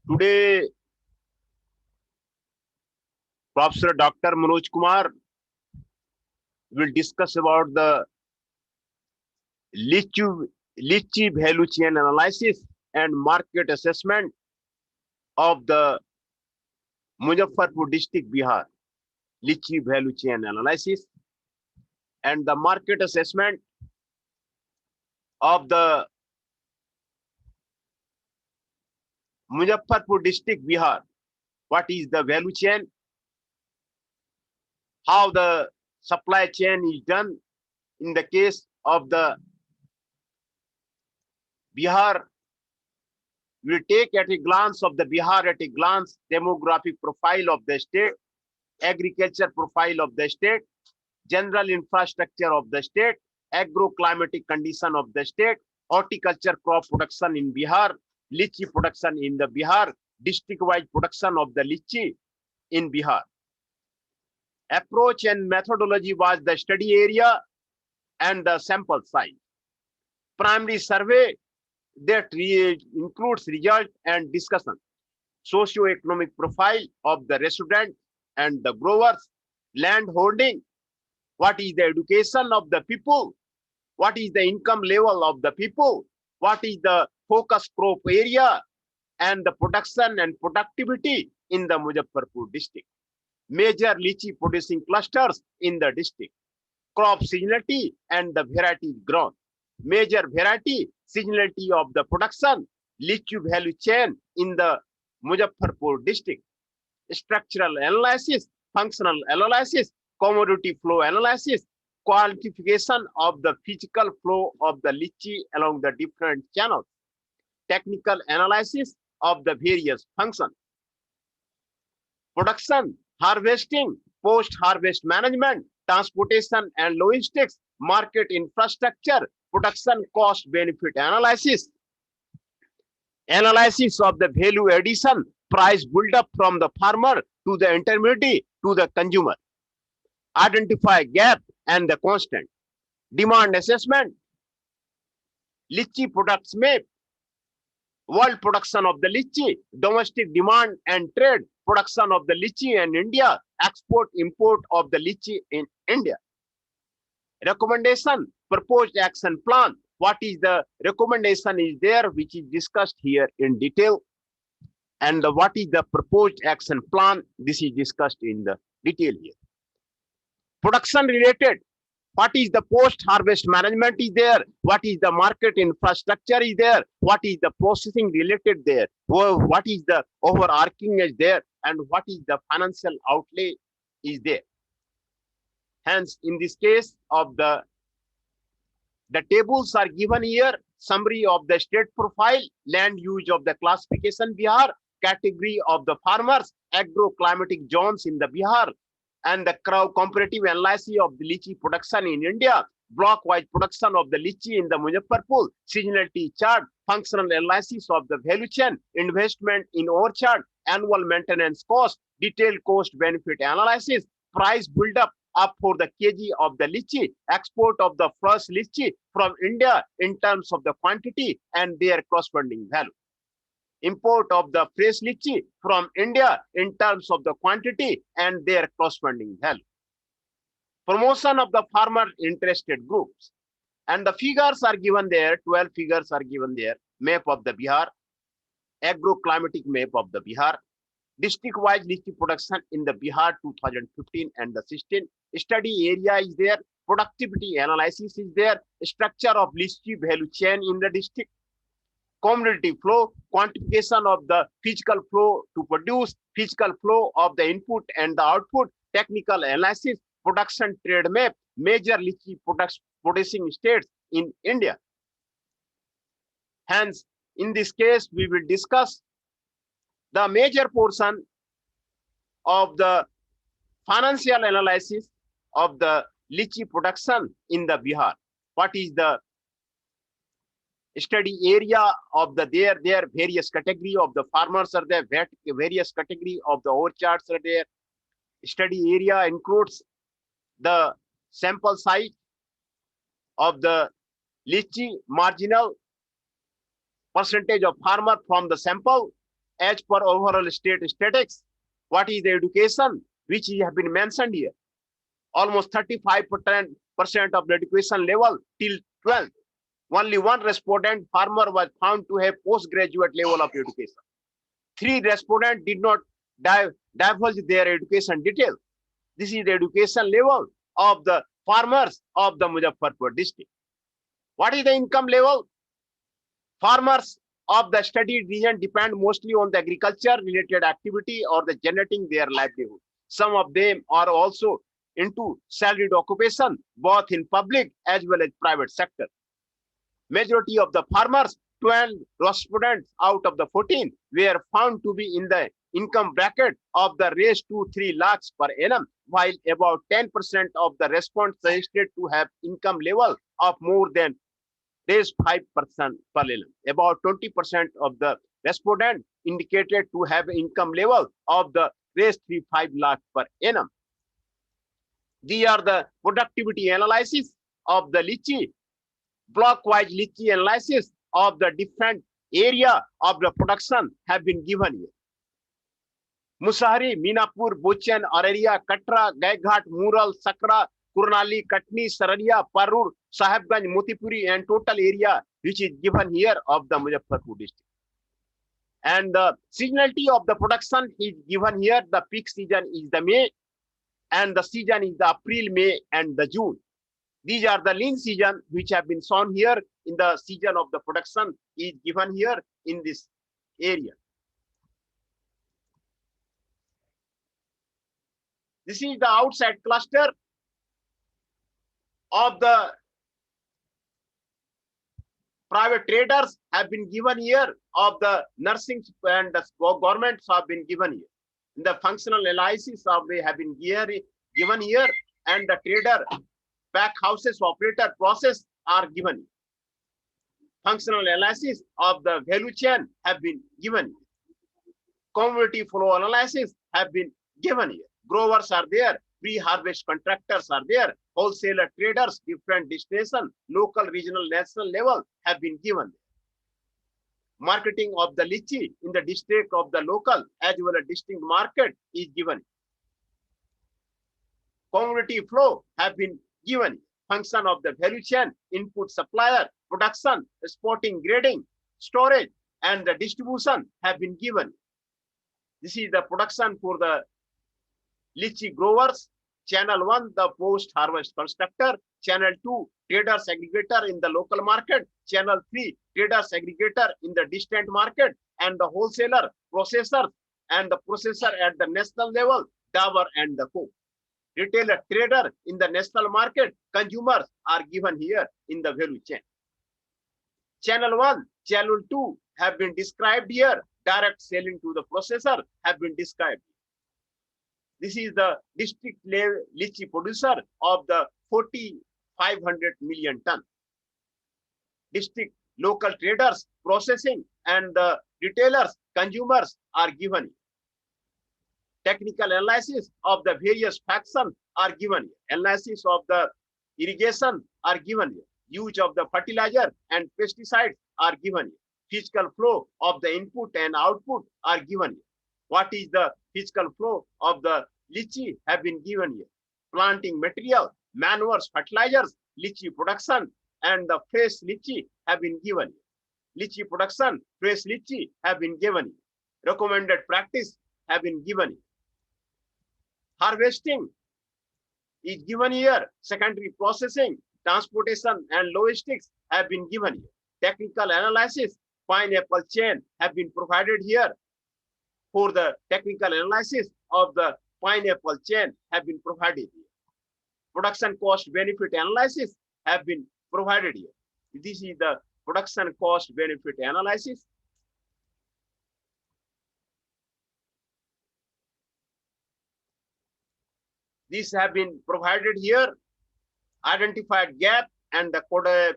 Today, Professor Dr. Manoj Kumar will discuss about the lychee, lychee value chain analysis and market assessment of the Muzaffarpur district, Bihar. Lychee value chain analysis and the market assessment of the Muzaffarpur district, Bihar. What is the value chain? How the supply chain is done in the case of the Bihar. We take at a glance of the Bihar at a glance demographic profile of the state, agriculture profile of the state, general infrastructure of the state, agroclimatic condition of the state, horticulture crop production in Bihar, lychee production in the Bihar, district-wide production of the lychee in Bihar. Approach and methodology was the study area and the sample size. Primary survey that includes result and discussion. Socio-economic profile of the resident and the growers, land holding, what is the education of the people, what is the income level of the people, what is the focus crop area, and the production and productivity in the Muzaffarpur district. Major lychee producing clusters in the district. Crop seasonality and the variety grown. Major variety, seasonality of the production, lychee value chain in the Muzaffarpur district. Structural analysis, functional analysis, commodity flow analysis, quantification of the physical flow of the lychee along the different channels, technical analysis of the various functions, production, harvesting, post-harvest management, transportation and logistics, market infrastructure, production cost benefit analysis, analysis of the value addition, price build-up from the farmer to the intermediary to the consumer, identify gap and the constant, demand assessment, lychee products map, world production of the lychee, domestic demand and trade, production of the lychee in India, export import of the lychee in India. Recommendation, proposed action plan. What is the recommendation is there, which is discussed here in detail. And what is the proposed action plan? This is discussed in the detail here. Production related. What is the post-harvest management is there? What is the market infrastructure is there? What is the processing related there? What is the overarching is there? And what is the financial outlay is there? Hence, in this case of the tables are given here, summary of the state profile, land use of the classification Bihar, category of the farmers, agroclimatic zones in the Bihar, and the comparative analysis of the lychee production in India, block-wise production of the lychee in the Muzaffarpur, seasonality chart, functional analysis of the value chain, investment in orchard, annual maintenance cost, detailed cost benefit analysis, price build-up for the kg of the lychee, export of the fresh lychee from India in terms of the quantity and their corresponding value. Import of the fresh lychee from India in terms of the quantity and their corresponding value. Promotion of the farmer interested groups. And the figures are given there, 12 figures are given there, map of the Bihar, agroclimatic map of the Bihar, district-wise lychee production in the Bihar 2015 and the 16, study area is there, productivity analysis is there, structure of lychee value chain in the district, commodity flow, quantification of the physical flow to produce, physical flow of the input and the output, technical analysis, production trade map, major lychee producing states in India. Hence, in this case, we will discuss the major portion of the financial analysis of the lychee production in the Bihar. What is the study area of the their various category of the farmers are there, various category of the orchards are there. Study area includes the sample size of the lychee, marginal percentage of farmer from the sample, as per overall state statistics. What is the education which have been mentioned here? Almost 35% of the education level till 12th. Only one respondent farmer was found to have postgraduate level of education. 3 respondents did not divulge their education details. This is the education level of the farmers of the Muzaffarpur district. What is the income level? Farmers of the studied region depend mostly on the agriculture related activity or the generating their livelihood. Some of them are also into salaried occupation, both in public as well as private sector. Majority of the farmers, 12 respondents out of the 14, were found to be in the income bracket of the raised to 3 lakhs per annum, while about 10% of the respondents suggested to have income level of more than raised 5% per annum. About 20% of the respondents indicated to have income level of the raised 3-5 lakh per annum. These are the productivity analysis of the lychee, block-wise lychee analysis of the different area of the production have been given here. Musahari, Minapur, Bochen, Araria, Katra, Gaighat, Mural, Sakra, Kurnali, Katni, Sararia, Parur, Sahibganj, Motipuri, and total area which is given here of the Muzaffarpur district. And the seasonality of the production is given here. The peak season is the May, and the season is the April, May, and the June. These are the lean season which have been shown here in the season of the production is given here in this area. This is the outside cluster of the private traders have been given here, of the nursing and the governments have been given here. In the functional analysis of they have been given here, and the trader pack houses operator process are given. Functional analysis of the value chain have been given. Commodity flow analysis have been given here. Growers are there, pre-harvest contractors are there, wholesaler traders, different destination, local, regional, national level have been given. Marketing of the lychee in the district of the local as well as distinct market is given. Commodity flow have been given. Function of the value chain, input supplier, production, exporting, grading, storage, and the distribution have been given. This is the production for the lychee growers. Channel 1, the post-harvest constructor. Channel 2, traders aggregator in the local market. Channel 3, traders aggregator in the distant market. And the wholesaler, processor, and the processor at the national level, Dabur and the Co. Retailer, trader in the national market, consumers are given here in the value chain. Channel 1, Channel 2 have been described here. Direct selling to the processor have been described. This is the district level lychee producer of the 4,500 million ton. District local traders, processing, and the retailers, consumers are given. Technical analysis of the various factions are given. Analysis of the irrigation are given. Use of the fertilizer and pesticides are given. Physical flow of the input and output are given. What is the physical flow of the lychee have been given here. Planting material, manures, fertilizers, lychee production, and the fresh lychee have been given. Lychee production, fresh lychee have been given. Recommended practice have been given. Harvesting is given here. Secondary processing, transportation, and logistics have been given here. Technical analysis, pineapple chain have been provided here. For the technical analysis of the pineapple chain have been provided here. Production cost benefit analysis have been provided here. This is the production cost benefit analysis. These have been provided here. Identified gap and the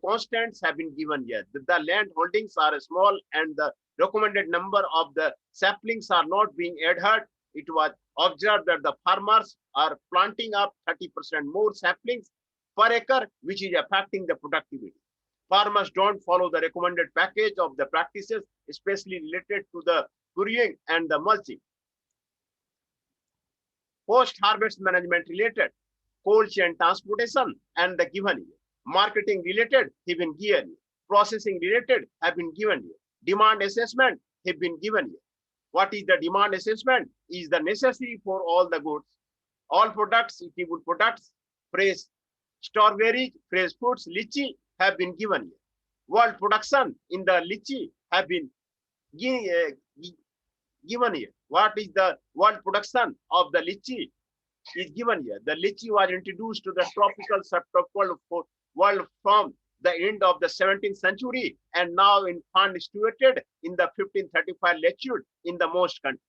constants have been given here. The land holdings are small and the recommended number of the saplings are not being adhered. It was observed that the farmers are planting up 30% more saplings per acre, which is affecting the productivity. Farmers don't follow the recommended package of the practices, especially related to the curing, and the mulching. Post-harvest management related, cold chain transportation and the given year. Marketing related have been given year. Processing related have been given year. Demand assessment have been given year. What is the demand assessment? Is the necessary for all the goods, all products, eatable products, fresh strawberries, fresh fruits, lychee have been given here. World production in the lychee have been given here. What is the world production of the lychee is given here. The lychee was introduced to the tropical subtropical world from the end of the 17th century and now in found situated in the 1535 latitude in the most countries.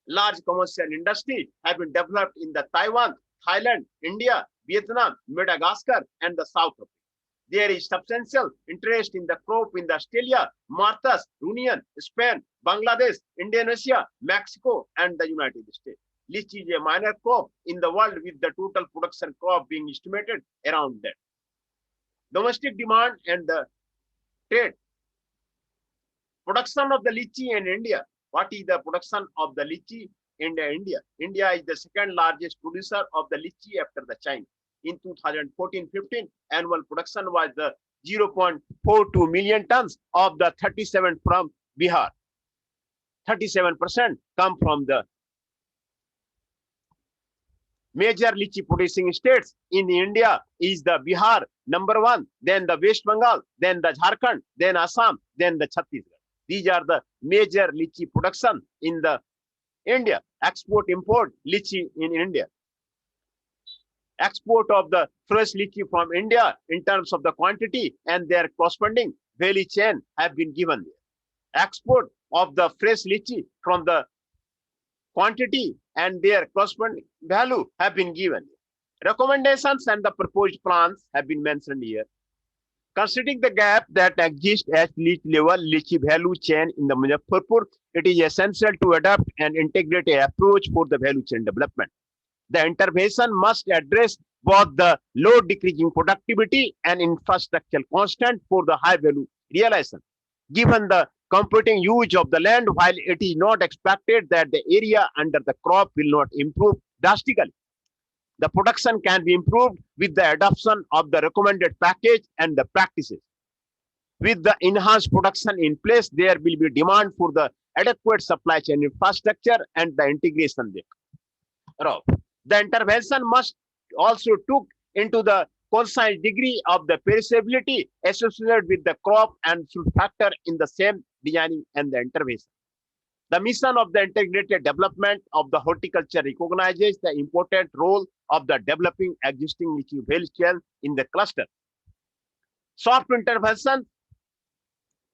Large commercial industry have been developed in the Taiwan, Thailand, India, Vietnam, Madagascar, and the South Africa. There is substantial interest in the crop in the Australia, Mauritius, Union, Spain, Bangladesh, Indonesia, Mexico, and the United States. Lychee is a minor crop in the world with the total production crop being estimated around that. Domestic demand and the trade. Production of the lychee in India. What is the production of the lychee in India? India is the second largest producer of the lychee after the China. In 2014-15, annual production was the 0.42 million tons of the 37 from Bihar. 37% come from the major lychee producing states in India is the Bihar, number 1, then the West Bengal, then the Jharkhand, then Assam, then the Chhattisgarh. These are the major lychee production in the India. Export import lychee in India. Export of the fresh lychee from India in terms of the quantity and their corresponding value chain have been given there. Export of the fresh lychee from the quantity and their corresponding value have been given. Recommendations and the proposed plans have been mentioned here. Considering the gap that exists at level lychee value chain in the Muzaffarpur, it is essential to adopt an integrated approach for the value chain development. The intervention must address both the low decreasing productivity and infrastructural constant for the high value realization. Given the competing use of the land, while it is not expected that the area under the crop will not improve drastically, the production can be improved with the adoption of the recommended package and the practices. With the enhanced production in place, there will be demand for the adequate supply chain infrastructure and the integration thereof. The intervention must also take into the conscious degree of the perishability associated with the crop and should factor in the same designing and the intervention. The mission of the integrated development of the horticulture recognizes the important role of the developing existing lychee value chain in the cluster. Soft interventions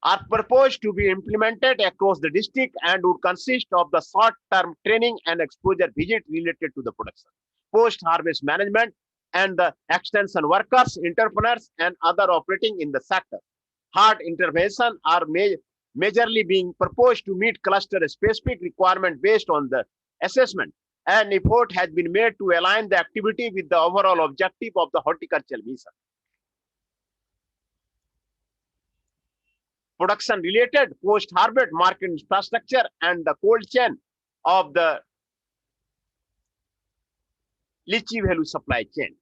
are proposed to be implemented across the district and would consist of the short-term training and exposure visit related to the production, post-harvest management, and the extension workers, entrepreneurs, and other operating in the sector. Hard intervention are majorly being proposed to meet cluster-specific requirement based on the assessment. An effort has been made to align the activity with the overall objective of the horticultural mission. Production related, post-harvest market infrastructure, and the cold chain of the lychee value supply chain.